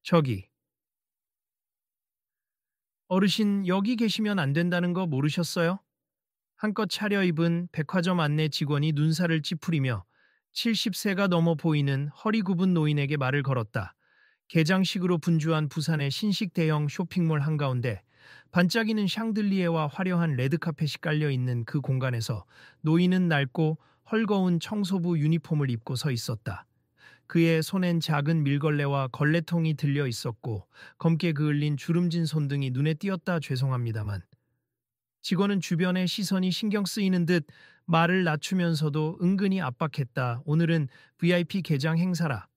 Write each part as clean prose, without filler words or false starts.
저기, 어르신 여기 계시면 안 된다는 거 모르셨어요? 한껏 차려입은 백화점 안내 직원이 눈살을 찌푸리며 70세가 넘어 보이는 허리 굽은 노인에게 말을 걸었다. 개장식으로 분주한 부산의 신식 대형 쇼핑몰 한가운데 반짝이는 샹들리에와 화려한 레드카펫이 깔려 있는 그 공간에서 노인은 낡고 헐거운 청소부 유니폼을 입고 서 있었다. 그의 손엔 작은 밀걸레와 걸레통이 들려 있었고 검게 그을린 주름진 손등이 눈에 띄었다. 죄송합니다만. 직원은 주변의 시선이 신경 쓰이는 듯 말을 낮추면서도 은근히 압박했다. 오늘은 VIP 개장 행사라.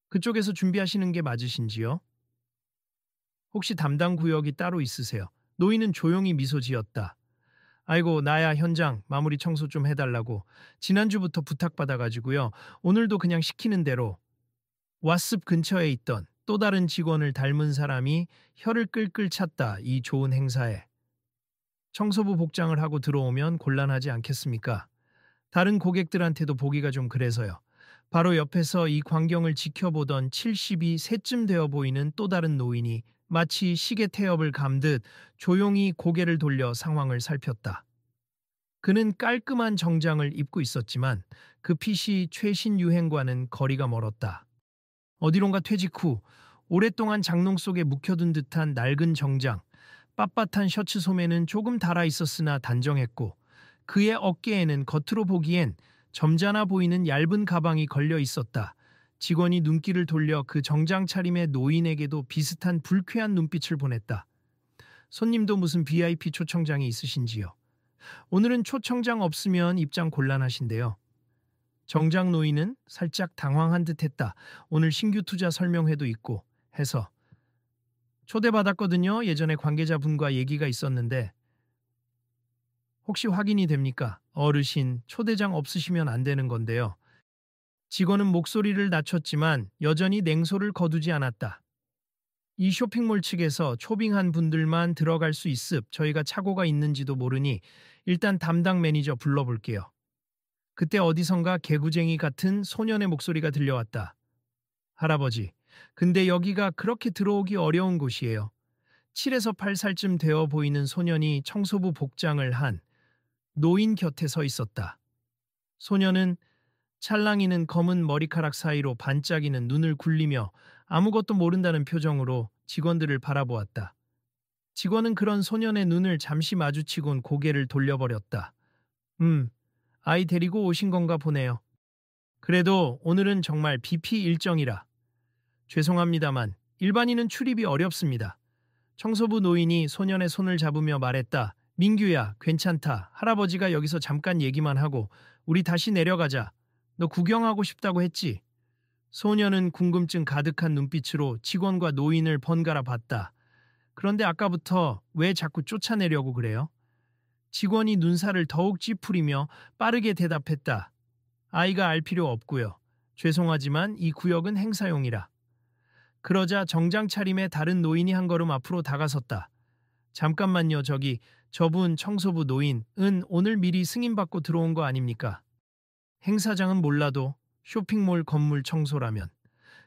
그쪽에서 준비하시는 게 맞으신지요? 혹시 담당 구역이 따로 있으세요? 노인은 조용히 미소 지었다. 아이고, 나야 현장 마무리 청소 좀 해달라고 지난주부터 부탁받아가지고요. 오늘도 그냥 시키는 대로. 왓습 근처에 있던 또 다른 직원을 닮은 사람이 혀를 끌끌 찼다. 이 좋은 행사에. 청소부 복장을 하고 들어오면 곤란하지 않겠습니까? 다른 고객들한테도 보기가 좀 그래서요. 바로 옆에서 이 광경을 지켜보던 70이 새쯤 되어 보이는 또 다른 노인이 마치 시계 태엽을 감듯 조용히 고개를 돌려 상황을 살폈다. 그는 깔끔한 정장을 입고 있었지만 그 핏이 최신 유행과는 거리가 멀었다. 어디론가 퇴직 후 오랫동안 장롱 속에 묵혀둔 듯한 낡은 정장, 빳빳한 셔츠 소매는 조금 달아 있었으나 단정했고 그의 어깨에는 겉으로 보기엔 점잖아 보이는 얇은 가방이 걸려 있었다. 직원이 눈길을 돌려 그 정장 차림의 노인에게도 비슷한 불쾌한 눈빛을 보냈다. 손님도 무슨 VIP 초청장이 있으신지요? 오늘은 초청장 없으면 입장 곤란하신데요. 정장 노인은 살짝 당황한 듯 했다. 오늘 신규 투자 설명회도 있고 해서. 초대받았거든요. 예전에 관계자분과 얘기가 있었는데. 혹시 확인이 됩니까? 어르신, 초대장 없으시면 안 되는 건데요. 직원은 목소리를 낮췄지만 여전히 냉소를 거두지 않았다. 이 쇼핑몰 측에서 초빙한 분들만 들어갈 수 있습. 저희가 착오가 있는지도 모르니 일단 담당 매니저 불러볼게요. 그때 어디선가 개구쟁이 같은 소년의 목소리가 들려왔다. 할아버지, 근데 여기가 그렇게 들어오기 어려운 곳이에요. 7에서 8살쯤 되어 보이는 소년이 청소부 복장을 한 노인 곁에 서 있었다. 소년은 찰랑이는 검은 머리카락 사이로 반짝이는 눈을 굴리며 아무것도 모른다는 표정으로 직원들을 바라보았다. 직원은 그런 소년의 눈을 잠시 마주치곤 고개를 돌려버렸다. 아이 데리고 오신 건가 보네요. 그래도 오늘은 정말 BP 일정이라. 죄송합니다만 일반인은 출입이 어렵습니다. 청소부 노인이 소년의 손을 잡으며 말했다. 민규야, 괜찮다. 할아버지가 여기서 잠깐 얘기만 하고 우리 다시 내려가자. 너 구경하고 싶다고 했지? 소년은 궁금증 가득한 눈빛으로 직원과 노인을 번갈아 봤다. 그런데 아까부터 왜 자꾸 쫓아내려고 그래요? 직원이 눈살을 더욱 찌푸리며 빠르게 대답했다. 아이가 알 필요 없고요. 죄송하지만 이 구역은 행사용이라. 그러자 정장 차림의 다른 노인이 한 걸음 앞으로 다가섰다. 잠깐만요, 저분 청소부 노인은 오늘 미리 승인받고 들어온 거 아닙니까? 행사장은 몰라도 쇼핑몰 건물 청소라면.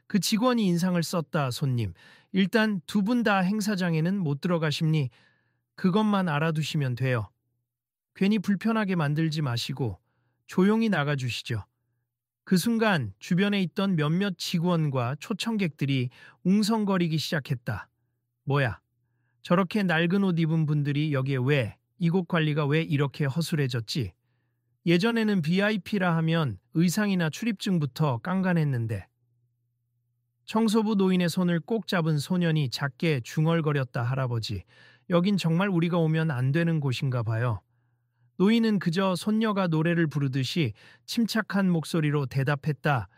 그 직원이 인상을 썼다. 손님, 일단 두 분 다 행사장에는 못 들어가십니. 그것만 알아두시면 돼요. 괜히 불편하게 만들지 마시고 조용히 나가주시죠. 그 순간 주변에 있던 몇몇 직원과 초청객들이 웅성거리기 시작했다. 뭐야, 저렇게 낡은 옷 입은 분들이 여기에 왜, 이곳 관리가 왜 이렇게 허술해졌지? 예전에는 VIP라 하면 의상이나 출입증부터 깐깐했는데. 청소부 노인의 손을 꼭 잡은 소년이 작게 중얼거렸다. 할아버지, 여긴 정말 우리가 오면 안 되는 곳인가 봐요. 노인은 그저 손녀가 노래를 부르듯이 침착한 목소리로 대답했다.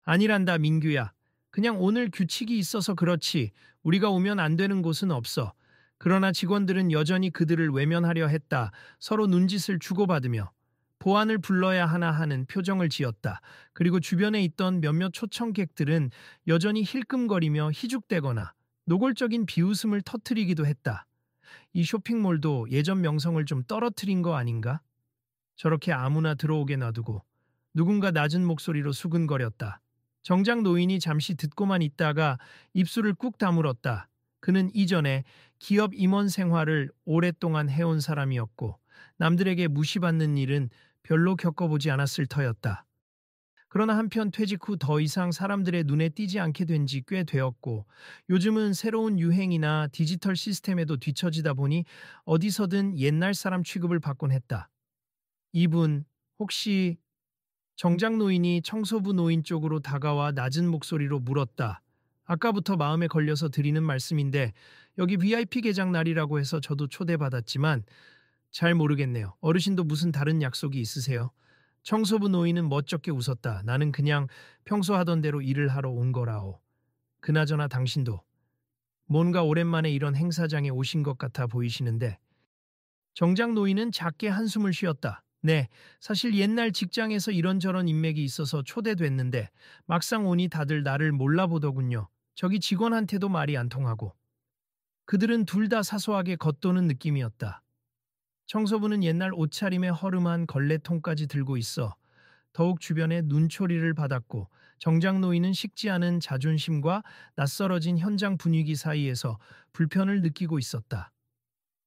아니란다, 민규야. 그냥 오늘 규칙이 있어서 그렇지 우리가 오면 안 되는 곳은 없어. 그러나 직원들은 여전히 그들을 외면하려 했다. 서로 눈짓을 주고받으며 보안을 불러야 하나 하는 표정을 지었다. 그리고 주변에 있던 몇몇 초청객들은 여전히 힐끔거리며 희죽대거나 노골적인 비웃음을 터뜨리기도 했다. 이 쇼핑몰도 예전 명성을 좀 떨어뜨린 거 아닌가? 저렇게 아무나 들어오게 놔두고. 누군가 낮은 목소리로 수근거렸다. 정작 노인이 잠시 듣고만 있다가 입술을 꾹 다물었다. 그는 이전에 기업 임원 생활을 오랫동안 해온 사람이었고 남들에게 무시받는 일은 별로 겪어보지 않았을 터였다. 그러나 한편 퇴직 후 더 이상 사람들의 눈에 띄지 않게 된 지 꽤 되었고 요즘은 새로운 유행이나 디지털 시스템에도 뒤처지다 보니 어디서든 옛날 사람 취급을 받곤 했다. 이분 혹시 정작 노인이 청소부 노인 쪽으로 다가와 낮은 목소리로 물었다. 아까부터 마음에 걸려서 드리는 말씀인데 여기 VIP 개장 날이라고 해서 저도 초대받았지만 잘 모르겠네요. 어르신도 무슨 다른 약속이 있으세요? 청소부 노인은 멋쩍게 웃었다. 나는 그냥 평소 하던 대로 일을 하러 온 거라오. 그나저나 당신도 뭔가 오랜만에 이런 행사장에 오신 것 같아 보이시는데 정작 노인은 작게 한숨을 쉬었다. 네, 사실 옛날 직장에서 이런저런 인맥이 있어서 초대됐는데 막상 오니 다들 나를 몰라보더군요. 저기 직원한테도 말이 안 통하고. 그들은 둘 다 사소하게 겉도는 느낌이었다. 청소부는 옛날 옷차림에 허름한 걸레통까지 들고 있어 더욱 주변에 눈초리를 받았고 정작 노인은 식지 않은 자존심과 낯설어진 현장 분위기 사이에서 불편을 느끼고 있었다.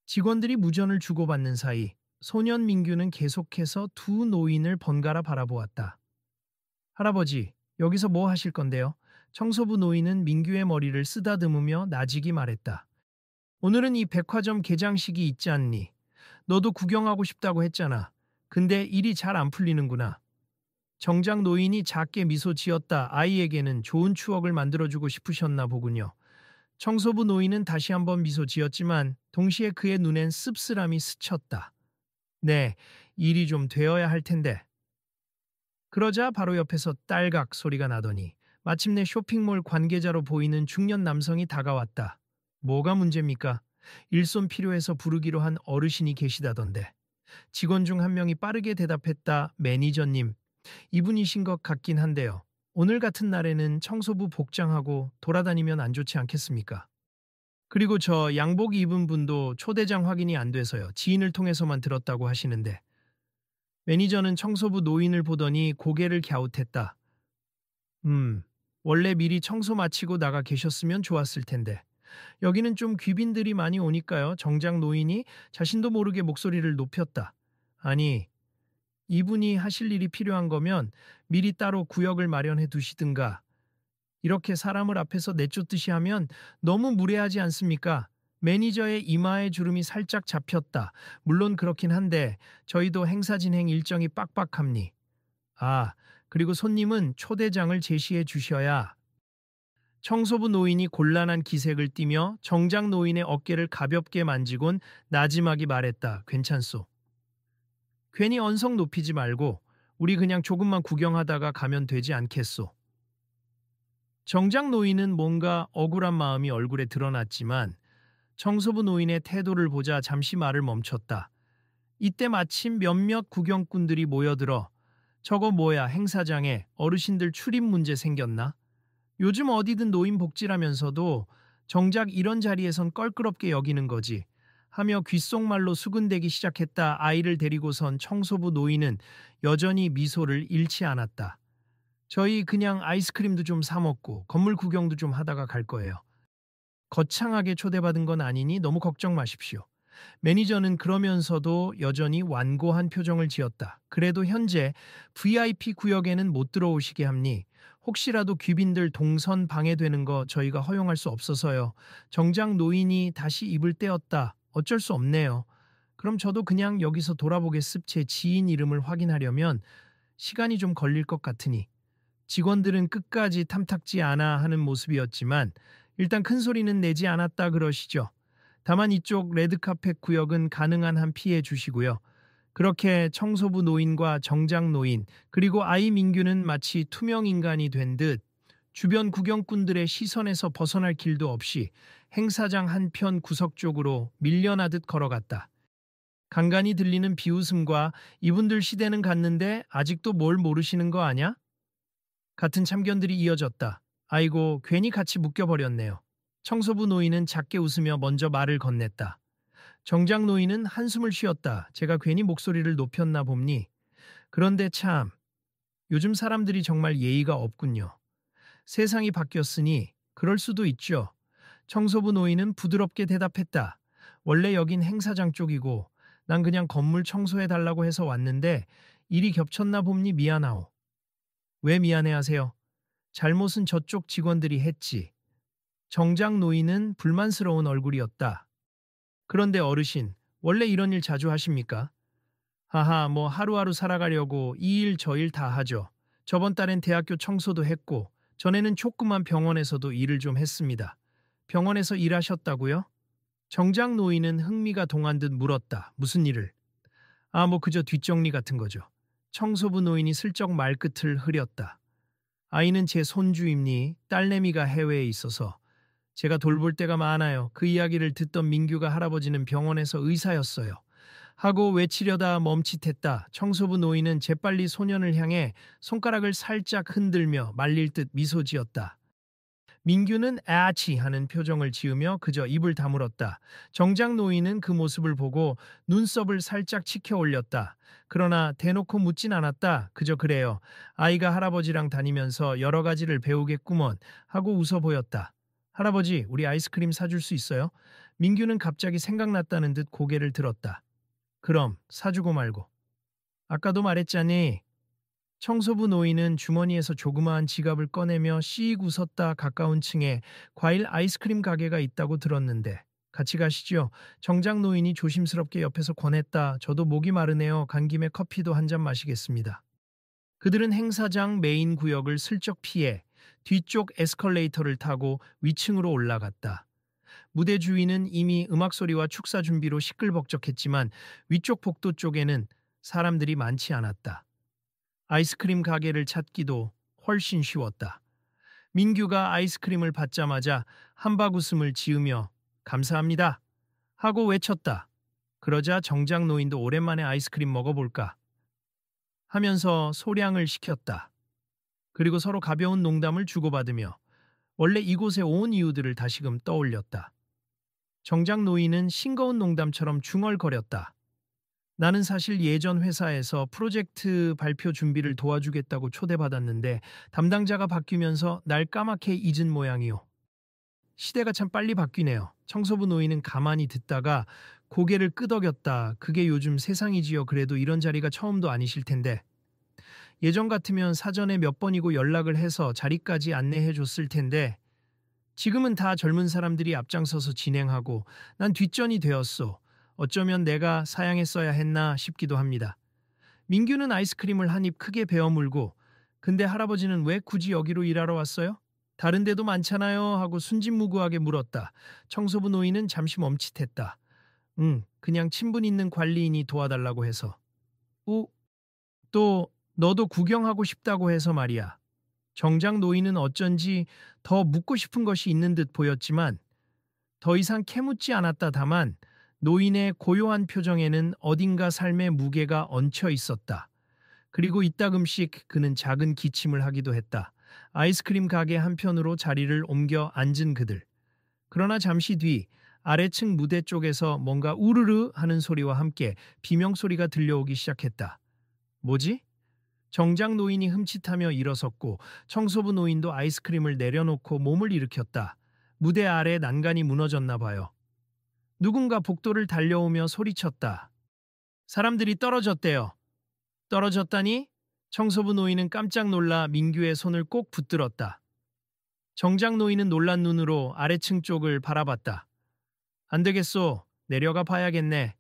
직원들이 무전을 주고받는 사이 소년 민규는 계속해서 두 노인을 번갈아 바라보았다. 할아버지, 여기서 뭐 하실 건데요? 청소부 노인은 민규의 머리를 쓰다듬으며 나직이 말했다. 오늘은 이 백화점 개장식이 있지 않니? 너도 구경하고 싶다고 했잖아. 근데 일이 잘 안 풀리는구나. 정작 노인이 작게 미소 지었다. 아이에게는 좋은 추억을 만들어주고 싶으셨나 보군요. 청소부 노인은 다시 한번 미소 지었지만 동시에 그의 눈엔 씁쓸함이 스쳤다. 네, 일이 좀 되어야 할 텐데. 그러자 바로 옆에서 딸각 소리가 나더니 마침내 쇼핑몰 관계자로 보이는 중년 남성이 다가왔다. 뭐가 문제입니까? 일손 필요해서 부르기로 한 어르신이 계시다던데. 직원 중 한 명이 빠르게 대답했다. 매니저님, 이분이신 것 같긴 한데요. 오늘 같은 날에는 청소부 복장하고 돌아다니면 안 좋지 않겠습니까? 그리고 저 양복 입은 분도 초대장 확인이 안 돼서요. 지인을 통해서만 들었다고 하시는데. 매니저는 청소부 노인을 보더니 고개를 갸웃했다. 음, 원래 미리 청소 마치고 나가 계셨으면 좋았을 텐데. 여기는 좀 귀빈들이 많이 오니까요. 정작 노인이 자신도 모르게 목소리를 높였다. 아니, 이분이 하실 일이 필요한 거면 미리 따로 구역을 마련해 두시든가. 이렇게 사람을 앞에서 내쫓듯이 하면 너무 무례하지 않습니까? 매니저의 이마에 주름이 살짝 잡혔다. 물론 그렇긴 한데 저희도 행사 진행 일정이 빡빡합니. 아, 그리고 손님은 초대장을 제시해 주셔야. 청소부 노인이 곤란한 기색을 띠며 정작 노인의 어깨를 가볍게 만지곤 나지막이 말했다. 괜찮소. 괜히 언성 높이지 말고 우리 그냥 조금만 구경하다가 가면 되지 않겠소. 정작 노인은 뭔가 억울한 마음이 얼굴에 드러났지만 청소부 노인의 태도를 보자 잠시 말을 멈췄다. 이때 마침 몇몇 구경꾼들이 모여들어 저거 뭐야 행사장에 어르신들 출입 문제 생겼나? 요즘 어디든 노인 복지라면서도 정작 이런 자리에선 껄끄럽게 여기는 거지. 하며 귓속말로 수근대기 시작했다. 아이를 데리고선 청소부 노인은 여전히 미소를 잃지 않았다. 저희 그냥 아이스크림도 좀 사 먹고 건물 구경도 좀 하다가 갈 거예요. 거창하게 초대받은 건 아니니 너무 걱정 마십시오. 매니저는 그러면서도 여전히 완고한 표정을 지었다. 그래도 현재 VIP 구역에는 못 들어오시게 합니. 혹시라도 귀빈들 동선 방해되는 거 저희가 허용할 수 없어서요. 정작 노인이 다시 입을 떼었다. 어쩔 수 없네요. 그럼 저도 그냥 여기서 돌아보겠습. 제 지인 이름을 확인하려면 시간이 좀 걸릴 것 같으니. 직원들은 끝까지 탐탁지 않아 하는 모습이었지만 일단 큰 소리는 내지 않았다 그러시죠. 다만 이쪽 레드카펫 구역은 가능한 한 피해 주시고요. 그렇게 청소부 노인과 정장 노인 그리고 아이 민규는 마치 투명 인간이 된 듯 주변 구경꾼들의 시선에서 벗어날 길도 없이 행사장 한편 구석 쪽으로 밀려나듯 걸어갔다. 간간히 들리는 비웃음과 이분들 시대는 갔는데 아직도 뭘 모르시는 거 아냐? 같은 참견들이 이어졌다. 아이고 괜히 같이 묶여버렸네요. 청소부 노인은 작게 웃으며 먼저 말을 건넸다. 정작 노인은 한숨을 쉬었다. 제가 괜히 목소리를 높였나 봅니. 그런데 참 요즘 사람들이 정말 예의가 없군요. 세상이 바뀌었으니 그럴 수도 있죠. 청소부 노인은 부드럽게 대답했다. 원래 여긴 행사장 쪽이고 난 그냥 건물 청소해 달라고 해서 왔는데 일이 겹쳤나 봅니 미안하오. 왜 미안해하세요? 잘못은 저쪽 직원들이 했지. 정작 노인은 불만스러운 얼굴이었다. 그런데 어르신, 원래 이런 일 자주 하십니까? 하하, 뭐 하루하루 살아가려고 이 일 저 일 다 하죠. 저번 달엔 대학교 청소도 했고, 전에는 조그만 병원에서도 일을 좀 했습니다. 병원에서 일하셨다고요? 정작 노인은 흥미가 동한 듯 물었다. 무슨 일을? 아, 뭐 그저 뒷정리 같은 거죠. 청소부 노인이 슬쩍 말끝을 흐렸다. 아이는 제 손주입니 딸내미가 해외에 있어서 제가 돌볼 때가 많아요. 그 이야기를 듣던 민규가 할아버지는 병원에서 의사였어요. 하고 외치려다 멈칫했다. 청소부 노인은 재빨리 소년을 향해 손가락을 살짝 흔들며 말릴 듯 미소 지었다. 민규는 아치 하는 표정을 지으며 그저 입을 다물었다. 정작 노인은 그 모습을 보고 눈썹을 살짝 치켜 올렸다. 그러나 대놓고 묻진 않았다. 그저 그래요. 아이가 할아버지랑 다니면서 여러 가지를 배우겠구먼 하고 웃어 보였다. 할아버지, 우리 아이스크림 사줄 수 있어요? 민규는 갑자기 생각났다는 듯 고개를 들었다. 그럼 사주고 말고. 아까도 말했잖니. 청소부 노인은 주머니에서 조그마한 지갑을 꺼내며 씩 웃었다. 가까운 층에 과일 아이스크림 가게가 있다고 들었는데 같이 가시죠. 정작 노인이 조심스럽게 옆에서 권했다. 저도 목이 마르네요. 간 김에 커피도 한 잔 마시겠습니다. 그들은 행사장 메인 구역을 슬쩍 피해 뒤쪽 에스컬레이터를 타고 위층으로 올라갔다. 무대 주위는 이미 음악 소리와 축사 준비로 시끌벅적했지만 위쪽 복도 쪽에는 사람들이 많지 않았다. 아이스크림 가게를 찾기도 훨씬 쉬웠다. 민규가 아이스크림을 받자마자 한바구음을 지으며 감사합니다 하고 외쳤다. 그러자 정작 노인도 오랜만에 아이스크림 먹어볼까 하면서 소량을 시켰다. 그리고 서로 가벼운 농담을 주고받으며 원래 이곳에 온 이유들을 다시금 떠올렸다. 정작 노인은 싱거운 농담처럼 중얼거렸다. 나는 사실 예전 회사에서 프로젝트 발표 준비를 도와주겠다고 초대받았는데 담당자가 바뀌면서 날 까맣게 잊은 모양이오. 시대가 참 빨리 바뀌네요. 청소부 노인은 가만히 듣다가 고개를 끄덕였다. 그게 요즘 세상이지요. 그래도 이런 자리가 처음도 아니실 텐데. 예전 같으면 사전에 몇 번이고 연락을 해서 자리까지 안내해 줬을 텐데 지금은 다 젊은 사람들이 앞장서서 진행하고 난 뒷전이 되었소. 어쩌면 내가 사양했어야 했나 싶기도 합니다. 민규는 아이스크림을 한 입 크게 베어 물고 근데 할아버지는 왜 굳이 여기로 일하러 왔어요? 다른 데도 많잖아요 하고 순진무구하게 물었다. 청소부 노인은 잠시 멈칫했다. 그냥 친분 있는 관리인이 도와달라고 해서. 또 너도 구경하고 싶다고 해서 말이야. 정작 노인은 어쩐지 더 묻고 싶은 것이 있는 듯 보였지만 더 이상 캐묻지 않았다. 다만 노인의 고요한 표정에는 어딘가 삶의 무게가 얹혀 있었다. 그리고 이따금씩 그는 작은 기침을 하기도 했다. 아이스크림 가게 한편으로 자리를 옮겨 앉은 그들. 그러나 잠시 뒤 아래층 무대 쪽에서 뭔가 우르르 하는 소리와 함께 비명소리가 들려오기 시작했다. 뭐지? 정작 노인이 흠칫하며 일어섰고 청소부 노인도 아이스크림을 내려놓고 몸을 일으켰다. 무대 아래 난간이 무너졌나 봐요. 누군가 복도를 달려오며 소리쳤다. 사람들이 떨어졌대요. 떨어졌다니? 청소부 노인은 깜짝 놀라 민규의 손을 꼭 붙들었다. 정작 노인은 놀란 눈으로 아래층 쪽을 바라봤다. 안 되겠소. 내려가 봐야겠네.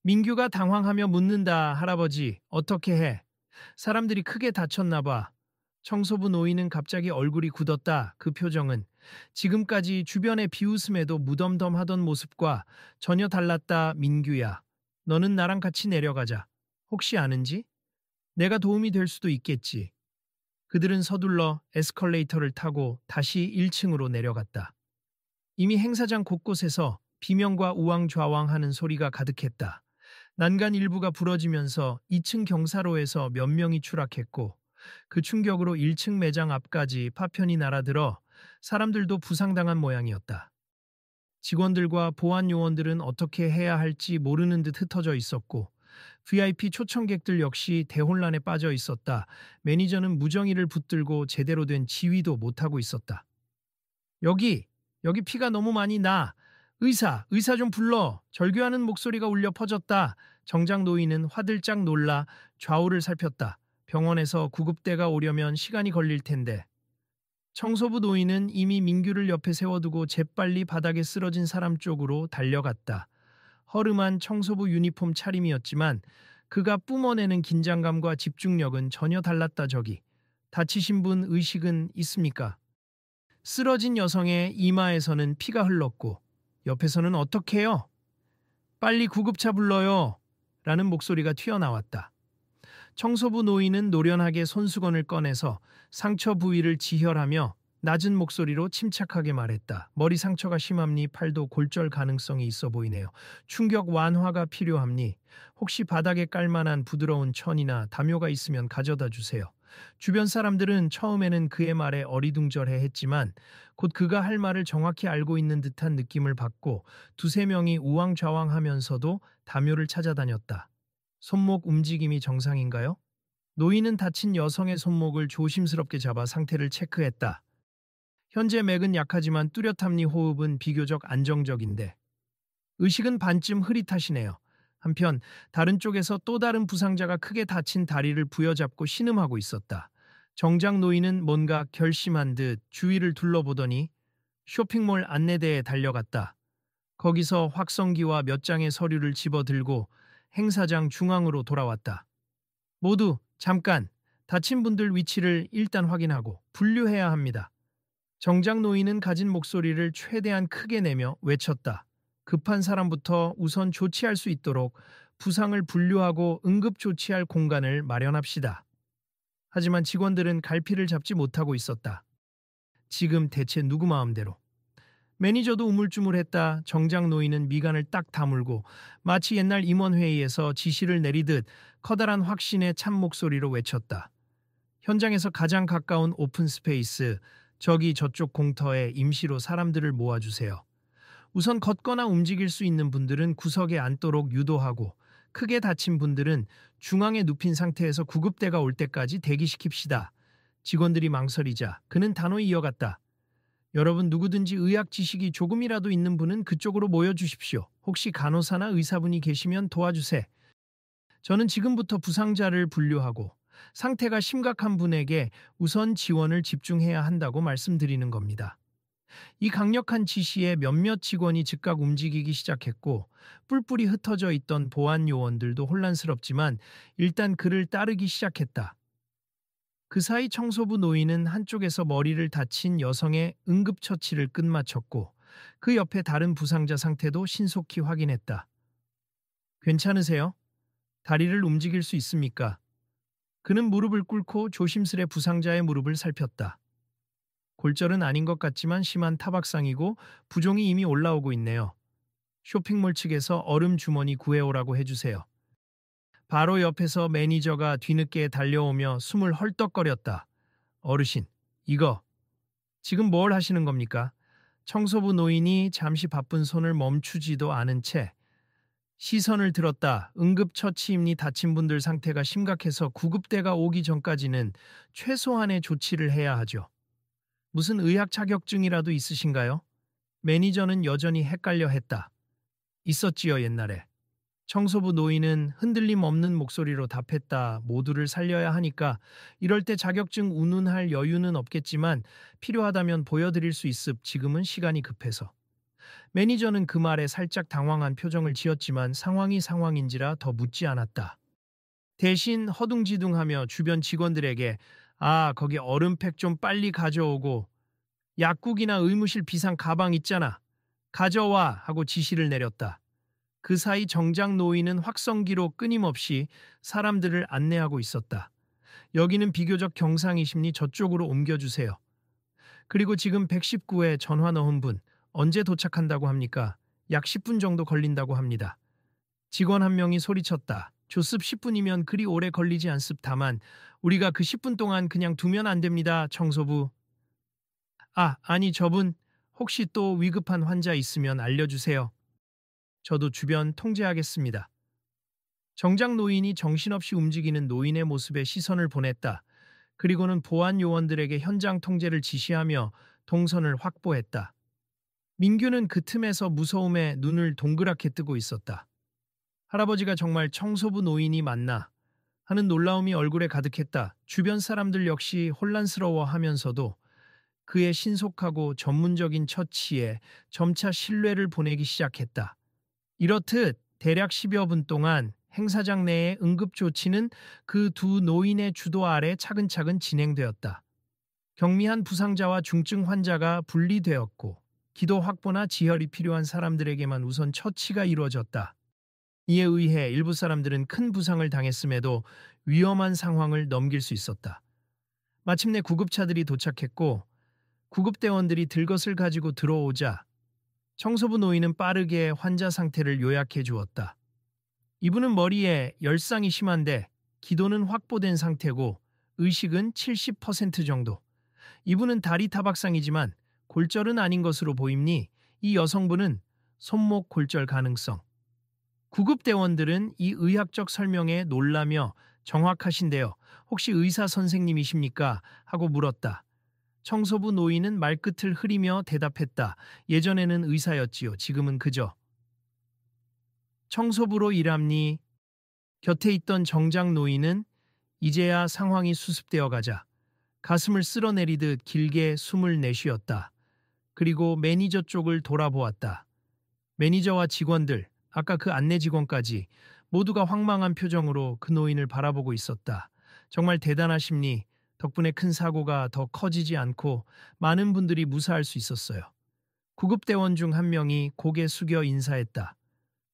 민규가 당황하며 묻는다. 할아버지, 어떻게 해? 사람들이 크게 다쳤나 봐. 청소부 노인은 갑자기 얼굴이 굳었다. 그 표정은 지금까지 주변의 비웃음에도 무덤덤하던 모습과 전혀 달랐다. 민규야, 너는 나랑 같이 내려가자. 혹시 아는지? 내가 도움이 될 수도 있겠지. 그들은 서둘러 에스컬레이터를 타고 다시 1층으로 내려갔다. 이미 행사장 곳곳에서 비명과 우왕좌왕하는 소리가 가득했다. 난간 일부가 부러지면서 2층 경사로에서 몇 명이 추락했고 그 충격으로 1층 매장 앞까지 파편이 날아들어 사람들도 부상당한 모양이었다. 직원들과 보안 요원들은 어떻게 해야 할지 모르는 듯 흩어져 있었고 VIP 초청객들 역시 대혼란에 빠져 있었다. 매니저는 무정의를 붙들고 제대로 된 지휘도 못하고 있었다. 여기 피가 너무 많이 나. 의사 좀 불러. 절규하는 목소리가 울려 퍼졌다. 정장 노인은 화들짝 놀라 좌우를 살폈다. 병원에서 구급대가 오려면 시간이 걸릴 텐데. 청소부 노인은 이미 민규를 옆에 세워두고 재빨리 바닥에 쓰러진 사람 쪽으로 달려갔다. 허름한 청소부 유니폼 차림이었지만 그가 뿜어내는 긴장감과 집중력은 전혀 달랐다. 저기. 다치신 분 의식은 있습니까? 쓰러진 여성의 이마에서는 피가 흘렀고 옆에서는 어떡해요? 빨리 구급차 불러요. 라는 목소리가 튀어나왔다. 청소부 노인은 노련하게 손수건을 꺼내서 상처 부위를 지혈하며 낮은 목소리로 침착하게 말했다. 머리 상처가 심합니? 팔도 골절 가능성이 있어 보이네요. 충격 완화가 필요합니? 혹시 바닥에 깔만한 부드러운 천이나 담요가 있으면 가져다 주세요. 주변 사람들은 처음에는 그의 말에 어리둥절해 했지만 곧 그가 할 말을 정확히 알고 있는 듯한 느낌을 받고 두세 명이 우왕좌왕하면서도 담요를 찾아다녔다. 손목 움직임이 정상인가요? 노인은 다친 여성의 손목을 조심스럽게 잡아 상태를 체크했다. 현재 맥은 약하지만 뚜렷함니? 호흡은 비교적 안정적인데. 의식은 반쯤 흐릿하시네요. 한편 다른 쪽에서 또 다른 부상자가 크게 다친 다리를 부여잡고 신음하고 있었다. 정장 노인은 뭔가 결심한 듯 주위를 둘러보더니 쇼핑몰 안내대에 달려갔다. 거기서 확성기와 몇 장의 서류를 집어들고 행사장 중앙으로 돌아왔다. 모두 잠깐, 다친 분들 위치를 일단 확인하고 분류해야 합니다. 정장 노인은 가진 목소리를 최대한 크게 내며 외쳤다. 급한 사람부터 우선 조치할 수 있도록 부상을 분류하고 응급 조치할 공간을 마련합시다. 하지만 직원들은 갈피를 잡지 못하고 있었다. 지금 대체 누구 마음대로? 매니저도 우물쭈물했다. 정장 노인은 미간을 딱 다물고 마치 옛날 임원회의에서 지시를 내리듯 커다란 확신의 참 목소리로 외쳤다. 현장에서 가장 가까운 오픈 스페이스, 저기 저쪽 공터에 임시로 사람들을 모아주세요. 우선 걷거나 움직일 수 있는 분들은 구석에 앉도록 유도하고 크게 다친 분들은 중앙에 눕힌 상태에서 구급대가 올 때까지 대기시킵시다. 직원들이 망설이자 그는 단호히 이어갔다. 여러분 누구든지 의학 지식이 조금이라도 있는 분은 그쪽으로 모여주십시오. 혹시 간호사나 의사분이 계시면 도와주세요. 저는 지금부터 부상자를 분류하고 상태가 심각한 분에게 우선 지원을 집중해야 한다고 말씀드리는 겁니다. 이 강력한 지시에 몇몇 직원이 즉각 움직이기 시작했고 뿔뿔이 흩어져 있던 보안 요원들도 혼란스럽지만 일단 그를 따르기 시작했다. 그 사이 청소부 노인은 한쪽에서 머리를 다친 여성의 응급처치를 끝마쳤고 그 옆에 다른 부상자 상태도 신속히 확인했다. 괜찮으세요? 다리를 움직일 수 있습니까? 그는 무릎을 꿇고 조심스레 부상자의 무릎을 살폈다. 골절은 아닌 것 같지만 심한 타박상이고 부종이 이미 올라오고 있네요. 쇼핑몰 측에서 얼음 주머니 구해오라고 해주세요. 바로 옆에서 매니저가 뒤늦게 달려오며 숨을 헐떡거렸다. 어르신, 이거 지금 뭘 하시는 겁니까? 청소부 노인이 잠시 바쁜 손을 멈추지도 않은 채 시선을 들었다. 응급처치임니? 다친 분들 상태가 심각해서 구급대가 오기 전까지는 최소한의 조치를 해야 하죠. 무슨 의학 자격증이라도 있으신가요? 매니저는 여전히 헷갈려 했다. 있었지요, 옛날에. 청소부 노인은 흔들림 없는 목소리로 답했다. 모두를 살려야 하니까 이럴 때 자격증 운운할 여유는 없겠지만 필요하다면 보여드릴 수 있음. 지금은 시간이 급해서. 매니저는 그 말에 살짝 당황한 표정을 지었지만 상황이 상황인지라 더 묻지 않았다. 대신 허둥지둥하며 주변 직원들에게 거기 얼음팩 좀 빨리 가져오고 약국이나 의무실 비상 가방 있잖아. 가져와 하고 지시를 내렸다. 그 사이 정장 노인은 확성기로 끊임없이 사람들을 안내하고 있었다. 여기는 비교적 경상이십니? 저쪽으로 옮겨주세요. 그리고 지금 119에 전화 넣은 분 언제 도착한다고 합니까? 약 10분 정도 걸린다고 합니다. 직원 한 명이 소리쳤다. 조습 10분이면 그리 오래 걸리지 않습. 다만 우리가 그 10분 동안 그냥 두면 안 됩니다. 청소부. 아니 저분 혹시 또 위급한 환자 있으면 알려주세요. 저도 주변 통제하겠습니다. 정작 노인이 정신없이 움직이는 노인의 모습에 시선을 보냈다. 그리고는 보안 요원들에게 현장 통제를 지시하며 동선을 확보했다. 민규는 그 틈에서 무서움에 눈을 동그랗게 뜨고 있었다. 할아버지가 정말 청소부 노인이 맞나 하는 놀라움이 얼굴에 가득했다. 주변 사람들 역시 혼란스러워하면서도 그의 신속하고 전문적인 처치에 점차 신뢰를 보내기 시작했다. 이렇듯 대략 10여 분 동안 행사장 내의 응급조치는 그 두 노인의 주도 아래 차근차근 진행되었다. 경미한 부상자와 중증 환자가 분리되었고 기도 확보나 지혈이 필요한 사람들에게만 우선 처치가 이루어졌다. 이에 의해 일부 사람들은 큰 부상을 당했음에도 위험한 상황을 넘길 수 있었다. 마침내 구급차들이 도착했고 구급대원들이 들것을 가지고 들어오자 청소부 노인은 빠르게 환자 상태를 요약해 주었다. 이분은 머리에 열상이 심한데 기도는 확보된 상태고 의식은 70% 정도. 이분은 다리 타박상이지만 골절은 아닌 것으로 보임니 이 여성분은 손목 골절 가능성. 구급대원들은 이 의학적 설명에 놀라며 정확하신데요. 혹시 의사 선생님이십니까? 하고 물었다. 청소부 노인은 말끝을 흐리며 대답했다. 예전에는 의사였지요. 지금은 그저 청소부로 일합니. 곁에 있던 정장 노인은 이제야 상황이 수습되어 가자 가슴을 쓸어내리듯 길게 숨을 내쉬었다. 그리고 매니저 쪽을 돌아보았다. 매니저와 직원들, 아까 그 안내 직원까지 모두가 황망한 표정으로 그 노인을 바라보고 있었다. 정말 대단하십니. 덕분에 큰 사고가 더 커지지 않고 많은 분들이 무사할 수 있었어요. 구급대원 중 한 명이 고개 숙여 인사했다.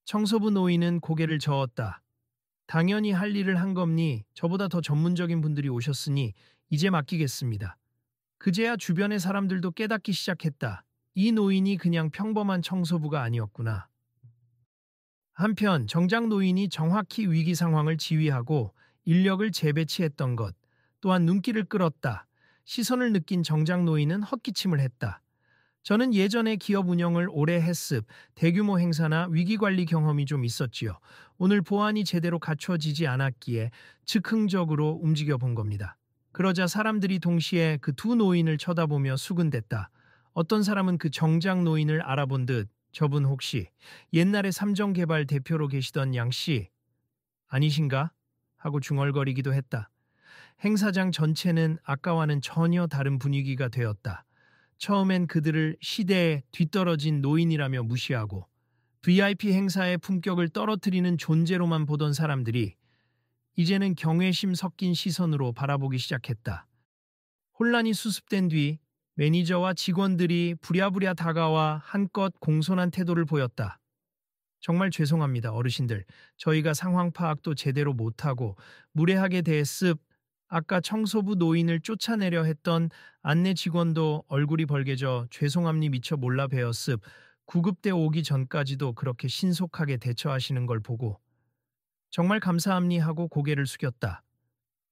청소부 노인은 고개를 저었다. 당연히 할 일을 한 겁니. 저보다 더 전문적인 분들이 오셨으니 이제 맡기겠습니다. 그제야 주변의 사람들도 깨닫기 시작했다. 이 노인이 그냥 평범한 청소부가 아니었구나. 한편 정장 노인이 정확히 위기 상황을 지휘하고 인력을 재배치했던 것 또한 눈길을 끌었다. 시선을 느낀 정장 노인은 헛기침을 했다. 저는 예전에 기업 운영을 오래 했습, 대규모 행사나 위기관리 경험이 좀 있었지요. 오늘 보안이 제대로 갖춰지지 않았기에 즉흥적으로 움직여 본 겁니다. 그러자 사람들이 동시에 그 두 노인을 쳐다보며 수군댔다. 어떤 사람은 그 정장 노인을 알아본 듯 저분 혹시 옛날에 삼정개발 대표로 계시던 양씨 아니신가? 하고 중얼거리기도 했다. 행사장 전체는 아까와는 전혀 다른 분위기가 되었다. 처음엔 그들을 시대에 뒤떨어진 노인이라며 무시하고 VIP 행사의 품격을 떨어뜨리는 존재로만 보던 사람들이 이제는 경외심 섞인 시선으로 바라보기 시작했다. 혼란이 수습된 뒤 매니저와 직원들이 부랴부랴 다가와 한껏 공손한 태도를 보였다. 정말 죄송합니다, 어르신들. 저희가 상황 파악도 제대로 못하고 무례하게 대했습. 아까 청소부 노인을 쫓아내려 했던 안내 직원도 얼굴이 벌개져 죄송함니 미처 몰라 뵈었습. 구급대 오기 전까지도 그렇게 신속하게 대처하시는 걸 보고 정말 감사합니 하고 고개를 숙였다.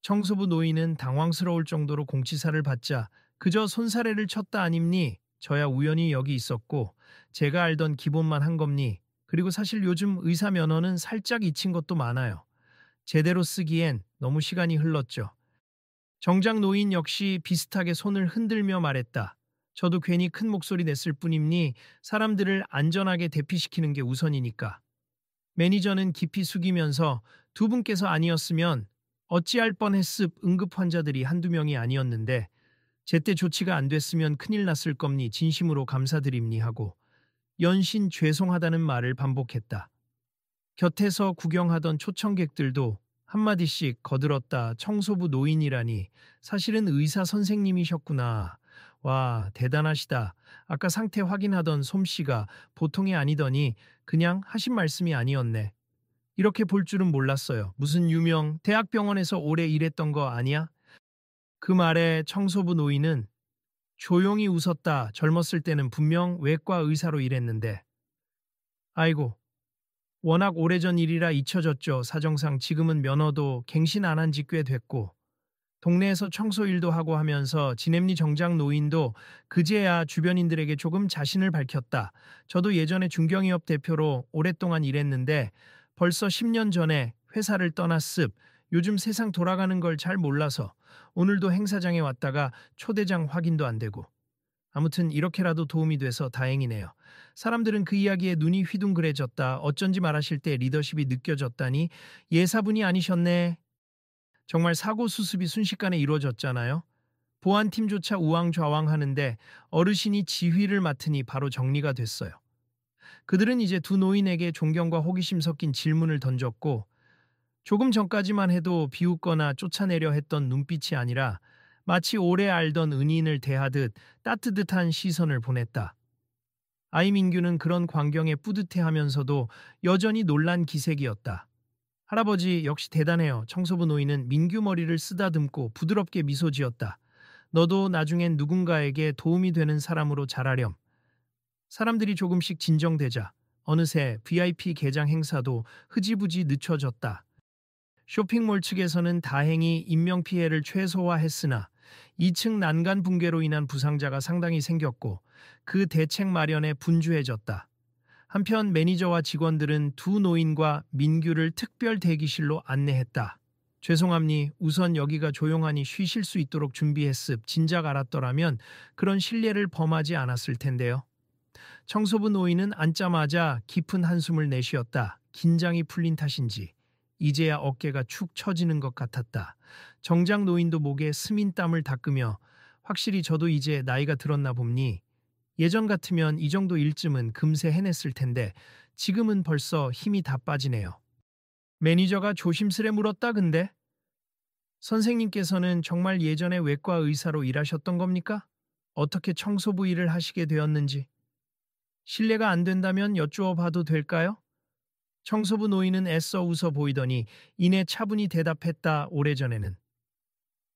청소부 노인은 당황스러울 정도로 공치사를 받자 그저 손사래를 쳤다 아닙니? 저야 우연히 여기 있었고 제가 알던 기본만 한 겁니. 그리고 사실 요즘 의사 면허는 살짝 잊힌 것도 많아요. 제대로 쓰기엔 너무 시간이 흘렀죠. 정장 노인 역시 비슷하게 손을 흔들며 말했다. 저도 괜히 큰 목소리 냈을 뿐임니 사람들을 안전하게 대피시키는 게 우선이니까. 매니저는 깊이 숙이면서 두 분께서 아니었으면 어찌할 뻔했습. 응급 환자들이 한두 명이 아니었는데 제때 조치가 안 됐으면 큰일 났을 겁니. 진심으로 감사드립니 하고 연신 죄송하다는 말을 반복했다. 곁에서 구경하던 초청객들도 한마디씩 거들었다. 청소부 노인이라니 사실은 의사 선생님이셨구나. 와, 대단하시다. 아까 상태 확인하던 솜씨가 보통이 아니더니 그냥 하신 말씀이 아니었네. 이렇게 볼 줄은 몰랐어요. 무슨 유명 대학병원에서 오래 일했던 거 아니야? 그 말에 청소부 노인은 조용히 웃었다. 젊었을 때는 분명 외과 의사로 일했는데. 아이고, 워낙 오래전 일이라 잊혀졌죠. 사정상 지금은 면허도 갱신 안 한 지 꽤 됐고 동네에서 청소 일도 하고 하면서 지냄니 정장 노인도 그제야 주변인들에게 조금 자신을 밝혔다. 저도 예전에 중견기업 대표로 오랫동안 일했는데 벌써 10년 전에 회사를 떠났습. 요즘 세상 돌아가는 걸 잘 몰라서 오늘도 행사장에 왔다가 초대장 확인도 안 되고. 아무튼 이렇게라도 도움이 돼서 다행이네요. 사람들은 그 이야기에 눈이 휘둥그레졌다. 어쩐지 말하실 때 리더십이 느껴졌다니 예사분이 아니셨네. 정말 사고 수습이 순식간에 이루어졌잖아요. 보안팀조차 우왕좌왕하는데 어르신이 지휘를 맡으니 바로 정리가 됐어요. 그들은 이제 두 노인에게 존경과 호기심 섞인 질문을 던졌고 조금 전까지만 해도 비웃거나 쫓아내려 했던 눈빛이 아니라 마치 오래 알던 은인을 대하듯 따뜻한 시선을 보냈다. 아이 민규는 그런 광경에 뿌듯해하면서도 여전히 놀란 기색이었다. 할아버지 역시 대단해요. 청소부 노인은 민규 머리를 쓰다듬고 부드럽게 미소 지었다. 너도 나중엔 누군가에게 도움이 되는 사람으로 자라렴. 사람들이 조금씩 진정되자 어느새 VIP 개장 행사도 흐지부지 늦춰졌다. 쇼핑몰 측에서는 다행히 인명피해를 최소화했으나 2층 난간 붕괴로 인한 부상자가 상당히 생겼고 그 대책 마련에 분주해졌다. 한편 매니저와 직원들은 두 노인과 민규를 특별 대기실로 안내했다. 죄송합니 우선 여기가 조용하니 쉬실 수 있도록 준비했습. 진작 알았더라면 그런 실례를 범하지 않았을 텐데요. 청소부 노인은 앉자마자 깊은 한숨을 내쉬었다. 긴장이 풀린 탓인지 이제야 어깨가 축 처지는 것 같았다. 정작 노인도 목에 스민 땀을 닦으며 확실히 저도 이제 나이가 들었나 봅니. 예전 같으면 이 정도 일쯤은 금세 해냈을 텐데 지금은 벌써 힘이 다 빠지네요. 매니저가 조심스레 물었다. 근데 선생님께서는 정말 예전에 외과 의사로 일하셨던 겁니까? 어떻게 청소부 일을 하시게 되었는지. 실례가 안 된다면 여쭈어 봐도 될까요? 청소부 노인은 애써 웃어 보이더니 이내 차분히 대답했다. 오래전에는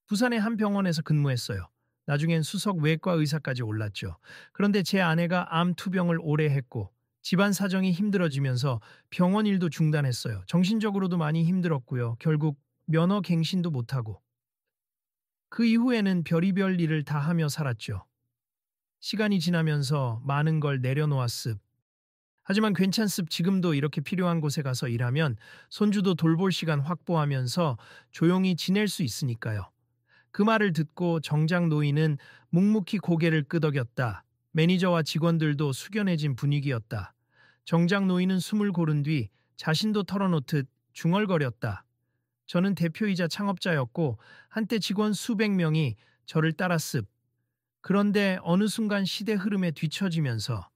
부산의 한 병원에서 근무했어요. 나중엔 수석 외과 의사까지 올랐죠. 그런데 제 아내가 암 투병을 오래 했고 집안 사정이 힘들어지면서 병원 일도 중단했어요. 정신적으로도 많이 힘들었고요. 결국 면허 갱신도 못하고. 그 이후에는 별의별 일을 다 하며 살았죠. 시간이 지나면서 많은 걸 내려놓았습. 하지만 괜찮습. 지금도 이렇게 필요한 곳에 가서 일하면 손주도 돌볼 시간 확보하면서 조용히 지낼 수 있으니까요. 그 말을 듣고 정작 노인은 묵묵히 고개를 끄덕였다. 매니저와 직원들도 숙연해진 분위기였다. 정작 노인은 숨을 고른 뒤 자신도 털어놓듯 중얼거렸다. 저는 대표이자 창업자였고 한때 직원 수백 명이 저를 따랐습. 그런데 어느 순간 시대 흐름에 뒤처지면서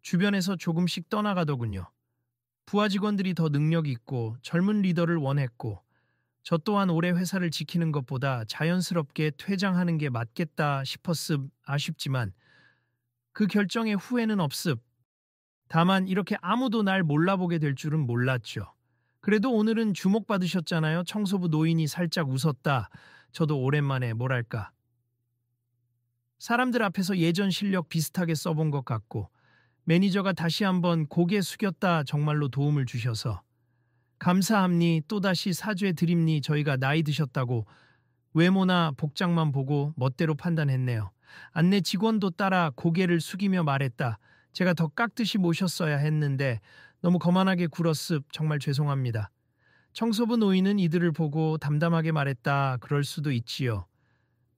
주변에서 조금씩 떠나가더군요. 부하 직원들이 더 능력 있고 젊은 리더를 원했고 저 또한 오래 회사를 지키는 것보다 자연스럽게 퇴장하는 게 맞겠다 싶었음. 아쉽지만 그 결정에 후회는 없음. 다만 이렇게 아무도 날 몰라보게 될 줄은 몰랐죠. 그래도 오늘은 주목받으셨잖아요. 청소부 노인이 살짝 웃었다. 저도 오랜만에 뭐랄까. 사람들 앞에서 예전 실력 비슷하게 써본 것 같고 매니저가 다시 한번 고개 숙였다. 정말로 도움을 주셔서. 감사합니. 또다시 사죄 드립니. 저희가 나이 드셨다고 외모나 복장만 보고 멋대로 판단했네요. 안내 직원도 따라 고개를 숙이며 말했다. 제가 더 깍듯이 모셨어야 했는데 너무 거만하게 굴었습. 정말 죄송합니다. 청소부 노인은 이들을 보고 담담하게 말했다. 그럴 수도 있지요.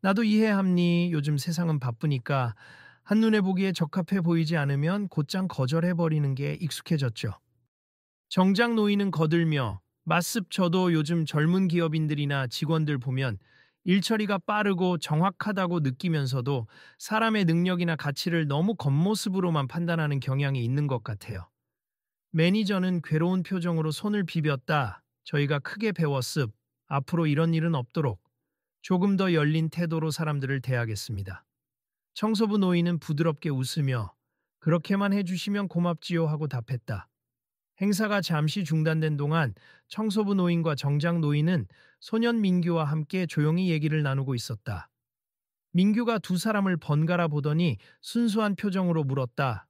나도 이해합니. 요즘 세상은 바쁘니까 한눈에 보기에 적합해 보이지 않으면 곧장 거절해버리는 게 익숙해졌죠. 정작 노인은 거들며 맞습. 저도 요즘 젊은 기업인들이나 직원들 보면 일처리가 빠르고 정확하다고 느끼면서도 사람의 능력이나 가치를 너무 겉모습으로만 판단하는 경향이 있는 것 같아요. 매니저는 괴로운 표정으로 손을 비볐다. 저희가 크게 배웠습. 앞으로 이런 일은 없도록 조금 더 열린 태도로 사람들을 대하겠습니다. 청소부 노인은 부드럽게 웃으며 그렇게만 해주시면 고맙지요 하고 답했다. 행사가 잠시 중단된 동안 청소부 노인과 정장 노인은 소년 민규와 함께 조용히 얘기를 나누고 있었다. 민규가 두 사람을 번갈아 보더니 순수한 표정으로 물었다.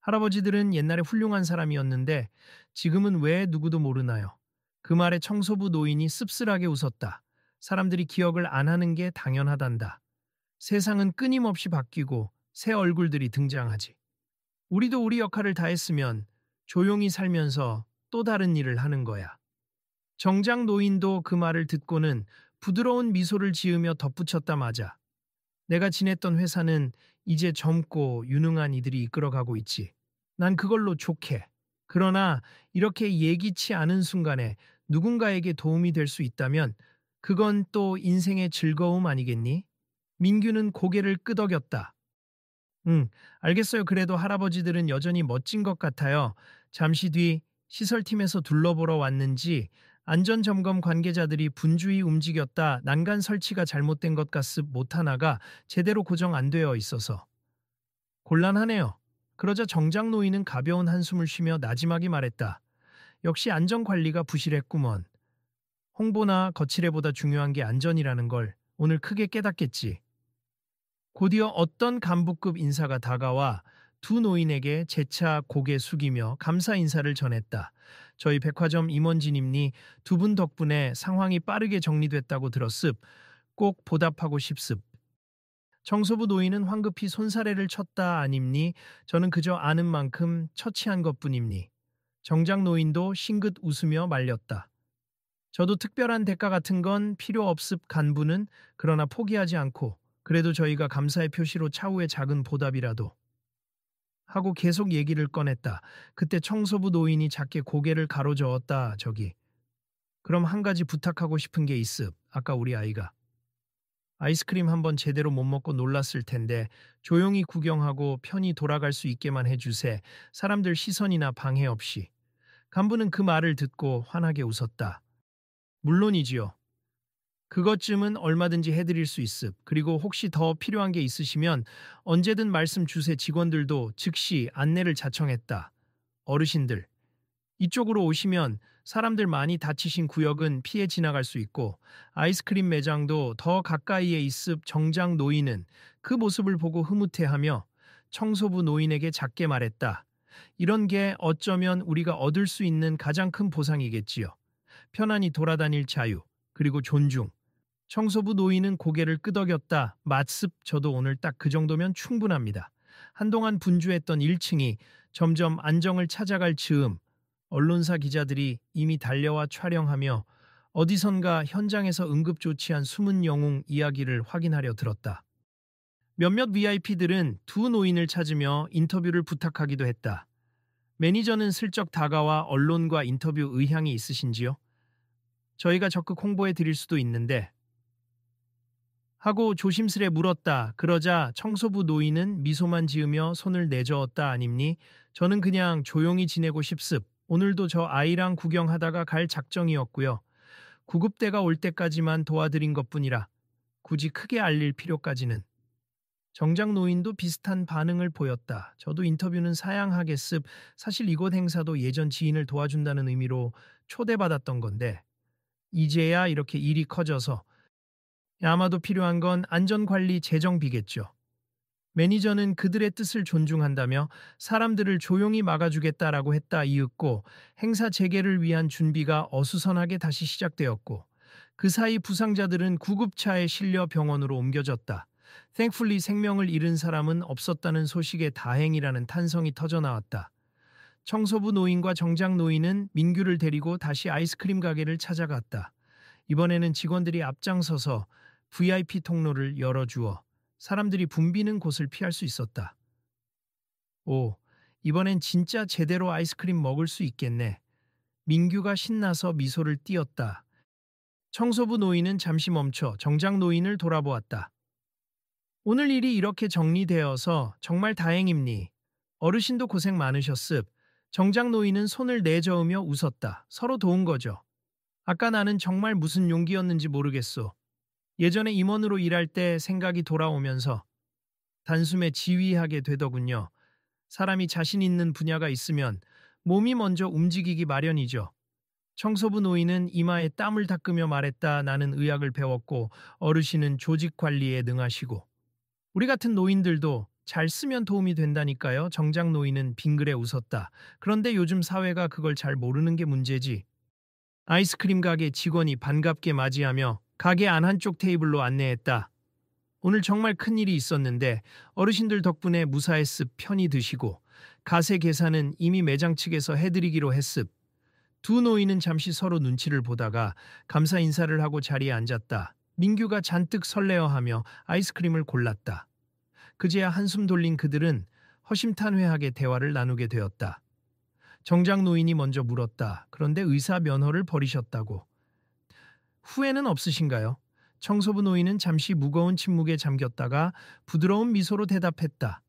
할아버지들은 옛날에 훌륭한 사람이었는데 지금은 왜 누구도 모르나요? 그 말에 청소부 노인이 씁쓸하게 웃었다. 사람들이 기억을 안 하는 게 당연하단다. 세상은 끊임없이 바뀌고 새 얼굴들이 등장하지. 우리도 우리 역할을 다했으면 조용히 살면서 또 다른 일을 하는 거야. 정장 노인도 그 말을 듣고는 부드러운 미소를 지으며 덧붙였다 마자. 내가 지냈던 회사는 이제 젊고 유능한 이들이 이끌어가고 있지. 난 그걸로 좋게. 그러나 이렇게 예기치 않은 순간에 누군가에게 도움이 될 수 있다면 그건 또 인생의 즐거움 아니겠니? 민규는 고개를 끄덕였다. 응, 알겠어요. 그래도 할아버지들은 여전히 멋진 것 같아요. 잠시 뒤 시설팀에서 둘러보러 왔는지 안전점검 관계자들이 분주히 움직였다. 난간 설치가 잘못된 것 같습 못 하나가 제대로 고정 안 되어 있어서. 곤란하네요. 그러자 정장 노인은 가벼운 한숨을 쉬며 나지막이 말했다. 역시 안전관리가 부실했구먼. 홍보나 거칠애보다 중요한 게 안전이라는 걸 오늘 크게 깨닫겠지. 곧이어 어떤 간부급 인사가 다가와 두 노인에게 재차 고개 숙이며 감사 인사를 전했다. 저희 백화점 임원진님니 두 분 덕분에 상황이 빠르게 정리됐다고 들었습. 꼭 보답하고 싶습. 청소부 노인은 황급히 손사래를 쳤다 아님니 저는 그저 아는 만큼 처치한 것뿐입니. 정장 노인도 싱긋 웃으며 말렸다. 저도 특별한 대가 같은 건 필요 없습. 간부는 그러나 포기하지 않고 그래도 저희가 감사의 표시로 차후에 작은 보답이라도 하고 계속 얘기를 꺼냈다. 그때 청소부 노인이 작게 고개를 가로저었다. 저기. 그럼 한 가지 부탁하고 싶은 게 있습. 아까 우리 아이가 아이스크림 한번 제대로 못 먹고 놀랐을 텐데 조용히 구경하고 편히 돌아갈 수 있게만 해주세. 사람들 시선이나 방해 없이. 간부는 그 말을 듣고 환하게 웃었다. 물론이지요. 그것쯤은 얼마든지 해드릴 수 있습. 그리고 혹시 더 필요한 게 있으시면 언제든 말씀 주세. 직원들도 즉시 안내를 자청했다. 어르신들, 이쪽으로 오시면 사람들 많이 다치신 구역은 피해 지나갈 수 있고 아이스크림 매장도 더 가까이에 있습. 정장 노인은 그 모습을 보고 흐뭇해하며 청소부 노인에게 작게 말했다. 이런 게 어쩌면 우리가 얻을 수 있는 가장 큰 보상이겠지요. 편안히 돌아다닐 자유, 그리고 존중. 청소부 노인은 고개를 끄덕였다. 맞습. 저도 오늘 딱 그 정도면 충분합니다. 한동안 분주했던 1층이 점점 안정을 찾아갈 즈음 언론사 기자들이 이미 달려와 촬영하며 어디선가 현장에서 응급조치한 숨은 영웅 이야기를 확인하려 들었다. 몇몇 VIP들은 두 노인을 찾으며 인터뷰를 부탁하기도 했다. 매니저는 슬쩍 다가와 언론과 인터뷰 의향이 있으신지요? 저희가 적극 홍보해 드릴 수도 있는데 하고 조심스레 물었다. 그러자 청소부 노인은 미소만 지으며 손을 내저었다. 아님니? 저는 그냥 조용히 지내고 싶습. 오늘도 저 아이랑 구경하다가 갈 작정이었고요. 구급대가 올 때까지만 도와드린 것뿐이라 굳이 크게 알릴 필요까지는. 정장 노인도 비슷한 반응을 보였다. 저도 인터뷰는 사양하겠습. 사실 이곳 행사도 예전 지인을 도와준다는 의미로 초대받았던 건데 이제야 이렇게 일이 커져서 아마도 필요한 건 안전관리 재정비겠죠. 매니저는 그들의 뜻을 존중한다며 사람들을 조용히 막아주겠다라고 했다. 이윽고 행사 재개를 위한 준비가 어수선하게 다시 시작되었고 그 사이 부상자들은 구급차에 실려 병원으로 옮겨졌다. Thankfully 생명을 잃은 사람은 없었다는 소식에 다행이라는 탄성이 터져나왔다. 청소부 노인과 정장 노인은 민규를 데리고 다시 아이스크림 가게를 찾아갔다. 이번에는 직원들이 앞장서서 VIP 통로를 열어주어 사람들이 붐비는 곳을 피할 수 있었다. 오, 이번엔 진짜 제대로 아이스크림 먹을 수 있겠네. 민규가 신나서 미소를 띄었다. 청소부 노인은 잠시 멈춰 정장 노인을 돌아보았다. 오늘 일이 이렇게 정리되어서 정말 다행입니. 어르신도 고생 많으셨습. 정장 노인은 손을 내저으며 웃었다. 서로 도운 거죠. 아까 나는 정말 무슨 용기였는지 모르겠소. 예전에 임원으로 일할 때 생각이 돌아오면서 단숨에 지휘하게 되더군요. 사람이 자신 있는 분야가 있으면 몸이 먼저 움직이기 마련이죠. 청소부 노인은 이마에 땀을 닦으며 말했다. 나는 의학을 배웠고 어르신은 조직 관리에 능하시고 우리 같은 노인들도 잘 쓰면 도움이 된다니까요. 정장 노인은 빙그레 웃었다. 그런데 요즘 사회가 그걸 잘 모르는 게 문제지. 아이스크림 가게 직원이 반갑게 맞이하며 가게 안 한쪽 테이블로 안내했다. 오늘 정말 큰일이 있었는데 어르신들 덕분에 무사했습. 편히 드시고 가세 계산은 이미 매장 측에서 해드리기로 했습. 두 노인은 잠시 서로 눈치를 보다가 감사 인사를 하고 자리에 앉았다. 민규가 잔뜩 설레어하며 아이스크림을 골랐다. 그제야 한숨 돌린 그들은 허심탄회하게 대화를 나누게 되었다. 정장 노인이 먼저 물었다. 그런데 의사 면허를 버리셨다고. 후회는 없으신가요? 청소부 노인은 잠시 무거운 침묵에 잠겼다가 부드러운 미소로 대답했다.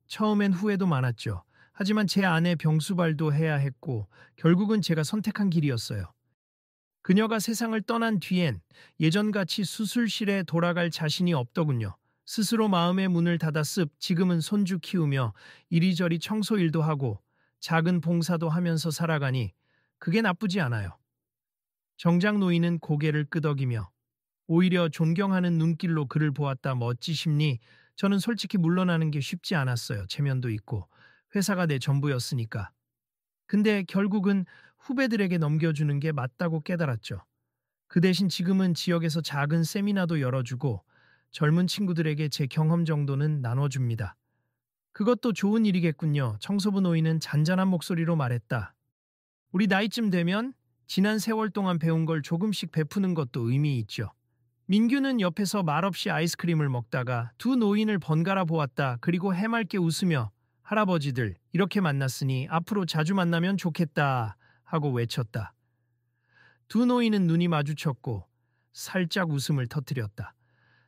처음엔 후회도 많았죠. 하지만 제 아내 병수발도 해야 했고 결국은 제가 선택한 길이었어요. 그녀가 세상을 떠난 뒤엔 예전같이 수술실에 돌아갈 자신이 없더군요. 스스로 마음의 문을 닫았습 지금은 손주 키우며 이리저리 청소 일도 하고 작은 봉사도 하면서 살아가니 그게 나쁘지 않아요. 정장 노인은 고개를 끄덕이며 오히려 존경하는 눈길로 그를 보았다. 멋지십니? 저는 솔직히 물러나는 게 쉽지 않았어요. 체면도 있고 회사가 내 전부였으니까. 근데 결국은 후배들에게 넘겨주는 게 맞다고 깨달았죠. 그 대신 지금은 지역에서 작은 세미나도 열어주고 젊은 친구들에게 제 경험 정도는 나눠줍니다. 그것도 좋은 일이겠군요. 청소부 노인은 잔잔한 목소리로 말했다. 우리 나이쯤 되면 지난 세월 동안 배운 걸 조금씩 베푸는 것도 의미 있죠. 민규는 옆에서 말없이 아이스크림을 먹다가 두 노인을 번갈아 보았다. 그리고 해맑게 웃으며 할아버지들 이렇게 만났으니 앞으로 자주 만나면 좋겠다 하고 외쳤다. 두 노인은 눈이 마주쳤고 살짝 웃음을 터뜨렸다.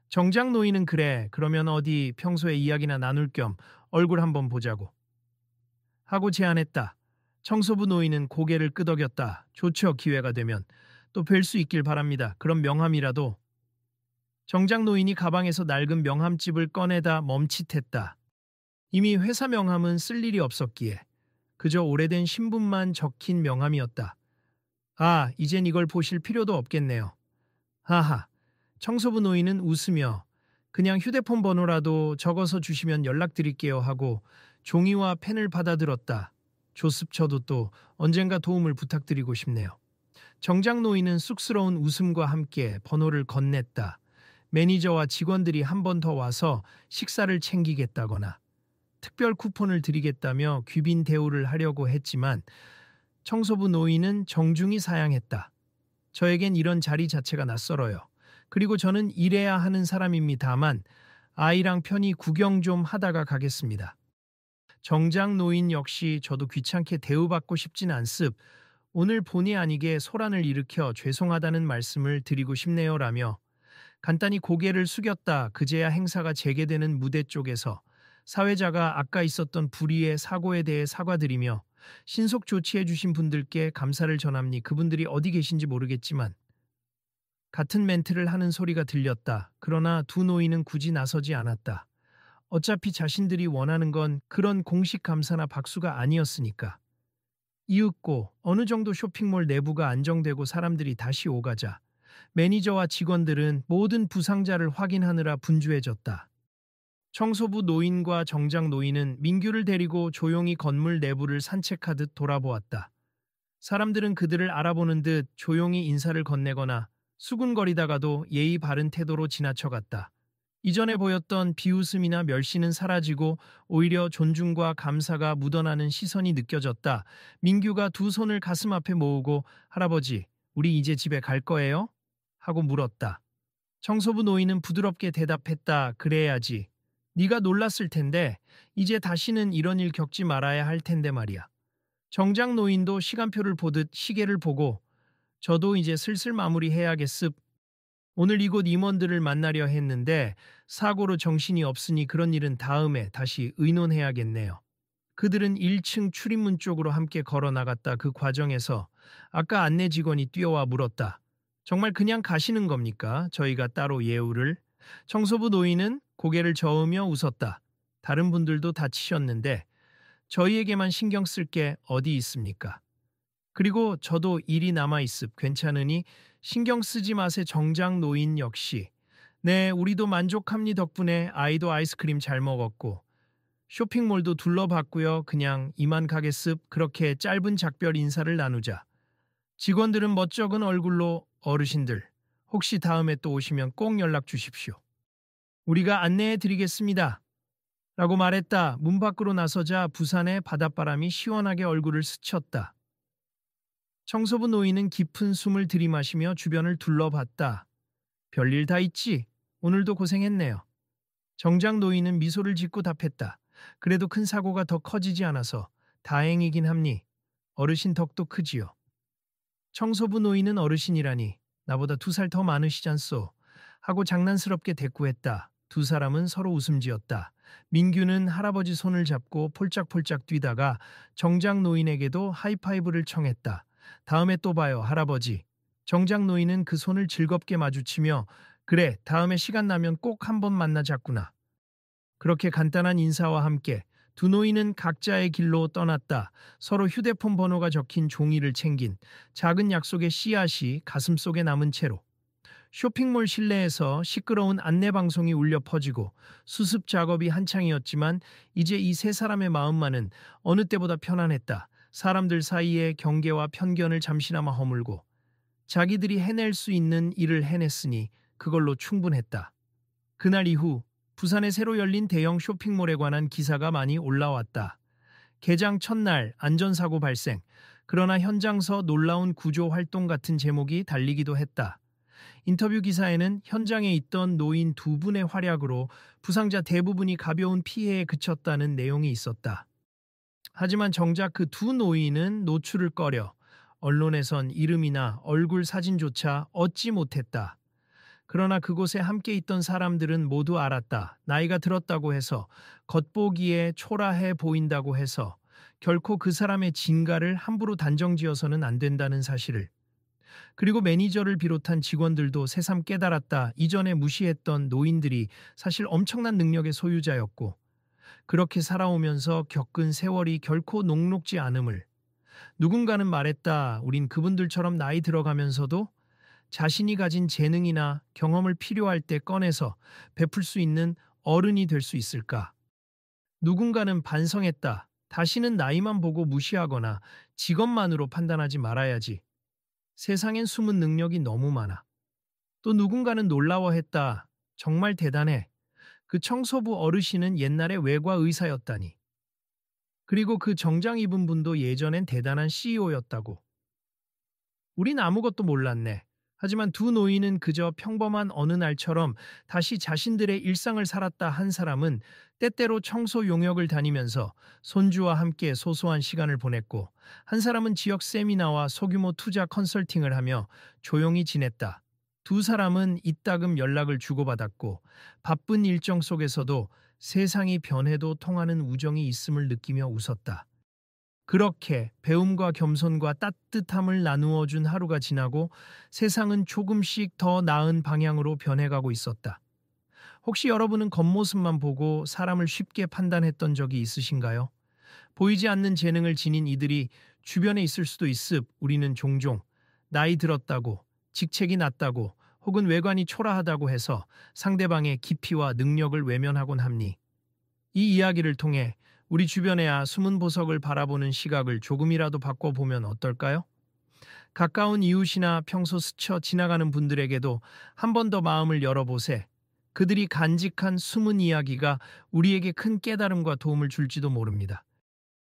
정장 노인은 그래 그러면 어디 평소에 이야기나 나눌 겸 얼굴 한번 보자고 하고 제안했다. 청소부 노인은 고개를 끄덕였다. 좋죠. 기회가 되면 또 뵐 수 있길 바랍니다. 그럼 명함이라도. 정장 노인이 가방에서 낡은 명함집을 꺼내다 멈칫했다. 이미 회사 명함은 쓸 일이 없었기에 그저 오래된 신분만 적힌 명함이었다. 아, 이젠 이걸 보실 필요도 없겠네요. 하하. 청소부 노인은 웃으며 그냥 휴대폰 번호라도 적어서 주시면 연락드릴게요 하고 종이와 펜을 받아들었다. 조습 저도 또 언젠가 도움을 부탁드리고 싶네요. 정장 노인은 쑥스러운 웃음과 함께 번호를 건넸다. 매니저와 직원들이 한 번 더 와서 식사를 챙기겠다거나 특별 쿠폰을 드리겠다며 귀빈 대우를 하려고 했지만 청소부 노인은 정중히 사양했다. 저에겐 이런 자리 자체가 낯설어요. 그리고 저는 일해야 하는 사람입니다만 아이랑 편히 구경 좀 하다가 가겠습니다. 정장 노인 역시 저도 귀찮게 대우받고 싶진 않습. 오늘 본의 아니게 소란을 일으켜 죄송하다는 말씀을 드리고 싶네요라며 간단히 고개를 숙였다. 그제야 행사가 재개되는 무대 쪽에서 사회자가 아까 있었던 불의의 사고에 대해 사과드리며 신속 조치해 주신 분들께 감사를 전합니. 그분들이 어디 계신지 모르겠지만 같은 멘트를 하는 소리가 들렸다. 그러나 두 노인은 굳이 나서지 않았다. 어차피 자신들이 원하는 건 그런 공식 감사나 박수가 아니었으니까. 이윽고 어느 정도 쇼핑몰 내부가 안정되고 사람들이 다시 오가자 매니저와 직원들은 모든 부상자를 확인하느라 분주해졌다. 청소부 노인과 정장 노인은 민규를 데리고 조용히 건물 내부를 산책하듯 돌아보았다. 사람들은 그들을 알아보는 듯 조용히 인사를 건네거나 수군거리다가도 예의 바른 태도로 지나쳐갔다. 이전에 보였던 비웃음이나 멸시는 사라지고 오히려 존중과 감사가 묻어나는 시선이 느껴졌다. 민규가 두 손을 가슴 앞에 모으고 할아버지, 우리 이제 집에 갈 거예요? 하고 물었다. 청소부 노인은 부드럽게 대답했다. 그래야지. 네가 놀랐을 텐데 이제 다시는 이런 일 겪지 말아야 할 텐데 말이야. 정장 노인도 시간표를 보듯 시계를 보고 저도 이제 슬슬 마무리해야겠습. 오늘 이곳 임원들을 만나려 했는데 사고로 정신이 없으니 그런 일은 다음에 다시 의논해야겠네요. 그들은 1층 출입문 쪽으로 함께 걸어 나갔다. 그 과정에서 아까 안내 직원이 뛰어와 물었다. 정말 그냥 가시는 겁니까? 저희가 따로 예우를? 청소부 노인은 고개를 저으며 웃었다. 다른 분들도 다치셨는데 저희에게만 신경 쓸 게 어디 있습니까? 그리고 저도 일이 남아있습. 괜찮으니 신경 쓰지 마세. 정장 노인 역시. 네, 우리도 만족합니. 덕분에 아이도 아이스크림 잘 먹었고 쇼핑몰도 둘러봤고요. 그냥 이만 가겠습. 그렇게 짧은 작별 인사를 나누자. 직원들은 멋쩍은 얼굴로 어르신들, 혹시 다음에 또 오시면 꼭 연락 주십시오. 우리가 안내해 드리겠습니다. 라고 말했다. 문 밖으로 나서자 부산의 바닷바람이 시원하게 얼굴을 스쳤다. 청소부 노인은 깊은 숨을 들이마시며 주변을 둘러봤다. 별일 다 있지. 오늘도 고생했네요. 정작 노인은 미소를 짓고 답했다. 그래도 큰 사고가 더 커지지 않아서 다행이긴 합니. 어르신 덕도 크지요. 청소부 노인은 어르신이라니 나보다 2살 더 많으시잖소. 하고 장난스럽게 대꾸했다. 두 사람은 서로 웃음 지었다. 민규는 할아버지 손을 잡고 폴짝폴짝 뛰다가 정작 노인에게도 하이파이브를 청했다. 다음에 또 봐요, 할아버지. 정작 노인은 그 손을 즐겁게 마주치며 그래, 다음에 시간 나면 꼭 한번 만나자꾸나. 그렇게 간단한 인사와 함께 두 노인은 각자의 길로 떠났다. 서로 휴대폰 번호가 적힌 종이를 챙긴 작은 약속의 씨앗이 가슴속에 남은 채로. 쇼핑몰 실내에서 시끄러운 안내방송이 울려 퍼지고 수습 작업이 한창이었지만 이제 이 세 사람의 마음만은 어느 때보다 편안했다. 사람들 사이의 경계와 편견을 잠시나마 허물고 자기들이 해낼 수 있는 일을 해냈으니 그걸로 충분했다. 그날 이후 부산에 새로 열린 대형 쇼핑몰에 관한 기사가 많이 올라왔다. 개장 첫날 안전사고 발생, 그러나 현장서 놀라운 구조 활동 같은 제목이 달리기도 했다. 인터뷰 기사에는 현장에 있던 노인 2분의 활약으로 부상자 대부분이 가벼운 피해에 그쳤다는 내용이 있었다. 하지만 정작 그 두 노인은 노출을 꺼려 언론에선 이름이나 얼굴 사진조차 얻지 못했다. 그러나 그곳에 함께 있던 사람들은 모두 알았다. 나이가 들었다고 해서, 겉보기에 초라해 보인다고 해서 결코 그 사람의 진가를 함부로 단정지어서는 안 된다는 사실을. 그리고 매니저를 비롯한 직원들도 새삼 깨달았다. 이전에 무시했던 노인들이 사실 엄청난 능력의 소유자였고 그렇게 살아오면서 겪은 세월이 결코 녹록지 않음을. 누군가는 말했다. 우린 그분들처럼 나이 들어가면서도 자신이 가진 재능이나 경험을 필요할 때 꺼내서 베풀 수 있는 어른이 될 수 있을까? 누군가는 반성했다. 다시는 나이만 보고 무시하거나 직업만으로 판단하지 말아야지. 세상엔 숨은 능력이 너무 많아. 또 누군가는 놀라워했다. 정말 대단해. 그 청소부 어르신은 옛날에 외과 의사였다니. 그리고 그 정장 입은 분도 예전엔 대단한 CEO였다고. 우린 아무것도 몰랐네. 하지만 두 노인은 그저 평범한 어느 날처럼 다시 자신들의 일상을 살았다. 한 사람은 때때로 청소 용역을 다니면서 손주와 함께 소소한 시간을 보냈고, 한 사람은 지역 세미나와 소규모 투자 컨설팅을 하며 조용히 지냈다. 두 사람은 이따금 연락을 주고받았고 바쁜 일정 속에서도 세상이 변해도 통하는 우정이 있음을 느끼며 웃었다. 그렇게 배움과 겸손과 따뜻함을 나누어 준 하루가 지나고 세상은 조금씩 더 나은 방향으로 변해가고 있었다. 혹시 여러분은 겉모습만 보고 사람을 쉽게 판단했던 적이 있으신가요? 보이지 않는 재능을 지닌 이들이 주변에 있을 수도 있습. 우리는 종종 나이 들었다고, 직책이 낮다고, 혹은 외관이 초라하다고 해서 상대방의 깊이와 능력을 외면하곤 합니. 이 이야기를 통해 우리 주변의 숨은 보석을 바라보는 시각을 조금이라도 바꿔보면 어떨까요? 가까운 이웃이나 평소 스쳐 지나가는 분들에게도 한 번 더 마음을 열어보세. 그들이 간직한 숨은 이야기가 우리에게 큰 깨달음과 도움을 줄지도 모릅니다.